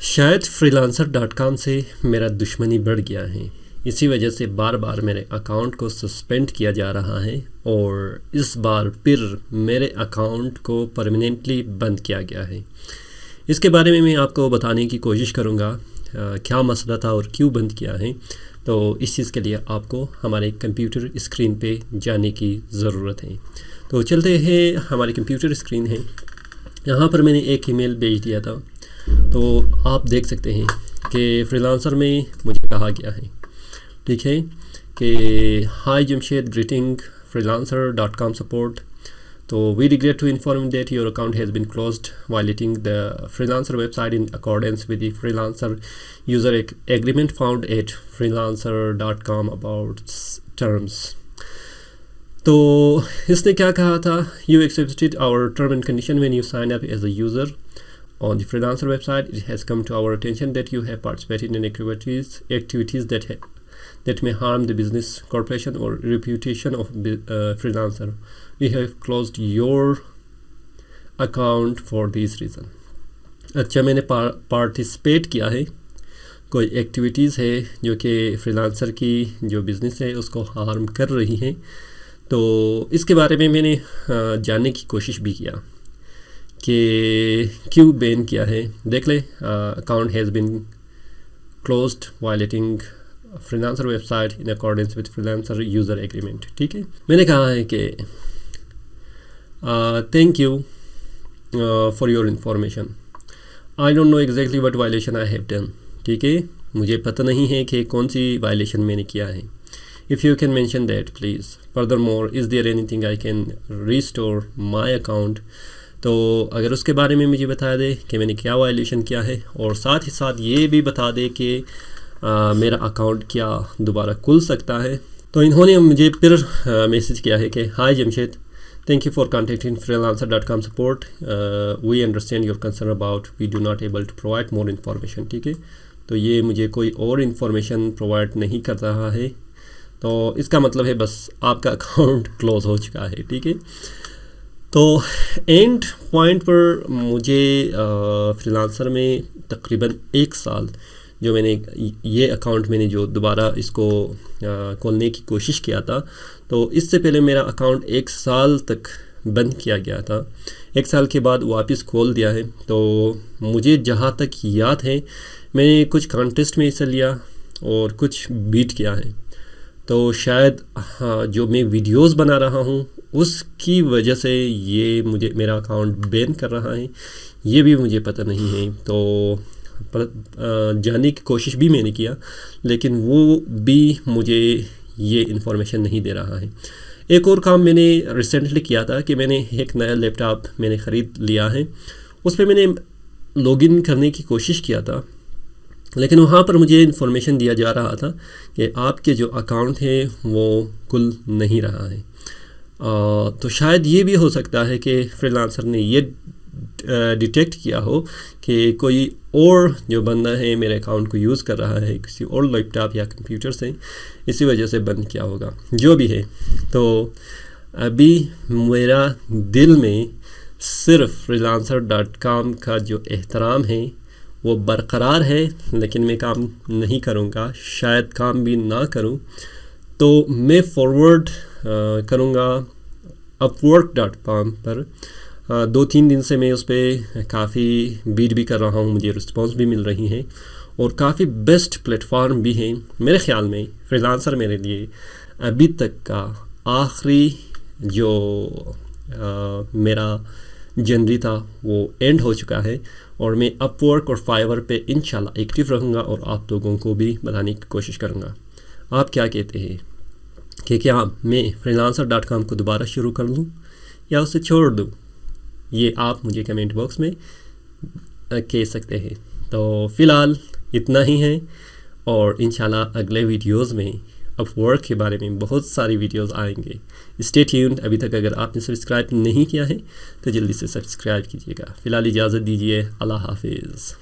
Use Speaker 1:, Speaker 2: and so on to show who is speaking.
Speaker 1: शायद freelancer.com से मेरा दुश्मनी बढ़ गया है। इसी वजह से बार बार मेरे अकाउंट को सस्पेंड किया जा रहा है और इस बार फिर मेरे अकाउंट को परमानेंटली बंद किया गया है। इसके बारे में मैं आपको बताने की कोशिश करूँगा क्या मसला था और क्यों बंद किया है। तो इस चीज़ के लिए आपको हमारे कंप्यूटर स्क्रीन पे जाने की ज़रूरत है। तो चलते हैं, हमारी कंप्यूटर स्क्रीन है। यहाँ पर मैंने एक ईमेल भेज दिया था, तो आप देख सकते हैं कि फ्रीलांसर में मुझे कहा गया है, ठीक है, कि hi Jamshed, greeting freelancer.com support। तो we regret to inform that your account has been closed violating the freelancer website in accordance with the freelancer user agreement found at freelancer.com about terms। तो इसने क्या कहा था, you accepted our term and condition when you signed up as a user on the freelancer website. It has come to our attention that you have participated in activities that may harm the business, corporation or reputation of freelancer. We have closed your account for this reason। अच्छा, मैंने participate किया है, कोई activities है जो कि freelancer की जो बिज़नेस है उसको हार्म कर रही हैं। तो इसके बारे में मैंने जानने की कोशिश भी किया कि क्यों बैन किया है। देख ले, account has been closed violating freelancer website in accordance with freelancer user agreement. ठीक है, मैंने कहा है कि thank you for your information. I don't know exactly what violation I have done. ठीक है, मुझे पता नहीं है कि कौन सी वायलेशन मैंने किया है। If you can mention that please. Furthermore, is there anything I can restore my account. तो अगर उसके बारे में मुझे बता दे कि मैंने क्या वायलेशन किया है, और साथ ही साथ ये भी बता दे कि मेरा अकाउंट क्या दोबारा खुल सकता है। तो इन्होंने मुझे फिर मैसेज किया है कि hi Jamshed, thank you for contacting freelancer.com support। We understand your concern about we do not able to provide more information. ठीक है, तो ये मुझे कोई और इन्फॉर्मेशन प्रोवाइड नहीं कर रहा है। तो इसका मतलब है बस आपका अकाउंट क्लोज़ हो चुका है। ठीक है, तो एंड पॉइंट पर मुझे फ्रीलांसर में तकरीबन 1 साल जो मैंने ये अकाउंट मैंने जो दोबारा इसको खोलने की कोशिश किया था, तो इससे पहले मेरा अकाउंट 1 साल तक बंद किया गया था। 1 साल के बाद वापस खोल दिया है। तो मुझे जहाँ तक याद है मैंने कुछ कॉन्टेस्ट में हिस्सा लिया और कुछ बीट किया है। तो शायद जो मैं वीडियोस बना रहा हूँ उसकी वजह से ये मुझे मेरा अकाउंट बैन कर रहा है, ये भी मुझे पता नहीं है। तो जानने की कोशिश भी मैंने किया, लेकिन वो भी मुझे ये इन्फॉर्मेशन नहीं दे रहा है। एक और काम मैंने रिसेंटली किया था कि मैंने एक नया लैपटॉप मैंने ख़रीद लिया है। उस पर मैंने लॉगिन करने की कोशिश किया था, लेकिन वहाँ पर मुझे इन्फॉर्मेशन दिया जा रहा था कि आपके जो अकाउंट है वो खुल नहीं रहा है। तो शायद ये भी हो सकता है कि फ्रीलांसर ने ये डिटेक्ट किया हो कि कोई और जो बंदा है मेरे अकाउंट को यूज़ कर रहा है किसी और लैपटॉप या कंप्यूटर से, इसी वजह से बंद किया होगा। जो भी है, तो अभी मेरा दिल में सिर्फ freelancer.com का जो एहतराम है वो बरकरार है, लेकिन मैं काम नहीं करूँगा, शायद काम भी ना करूँ। तो मैं फॉरवर्ड करूँगा upwork.com पर। 2-3 दिन से मैं उस पर काफ़ी बीट भी कर रहा हूँ, मुझे रिस्पांस भी मिल रही है और काफ़ी बेस्ट प्लेटफॉर्म भी है मेरे ख़्याल में। फ्रीलांसर मेरे लिए अभी तक का आखिरी जो मेरा जर्नी था वो एंड हो चुका है, और मैं अपवर्क और फाइवर पे इंशाल्लाह एक्टिव रहूँगा और आप लोगों को भी बताने की कोशिश करूँगा। आप क्या कहते हैं कि क्या मैं freelancer.com को दोबारा शुरू कर लूँ या उसे छोड़ दूँ? ये आप मुझे कमेंट बॉक्स में कह सकते हैं। तो फ़िलहाल इतना ही है, और इंशाल्लाह अगले वीडियोस में अपवर्क के बारे में बहुत सारी वीडियोस आएंगे। Stay tuned. अभी तक अगर आपने सब्सक्राइब नहीं किया है तो जल्दी से सब्सक्राइब कीजिएगा। फ़िलहाल इजाज़त दीजिए। अल्लाह हाफिज़।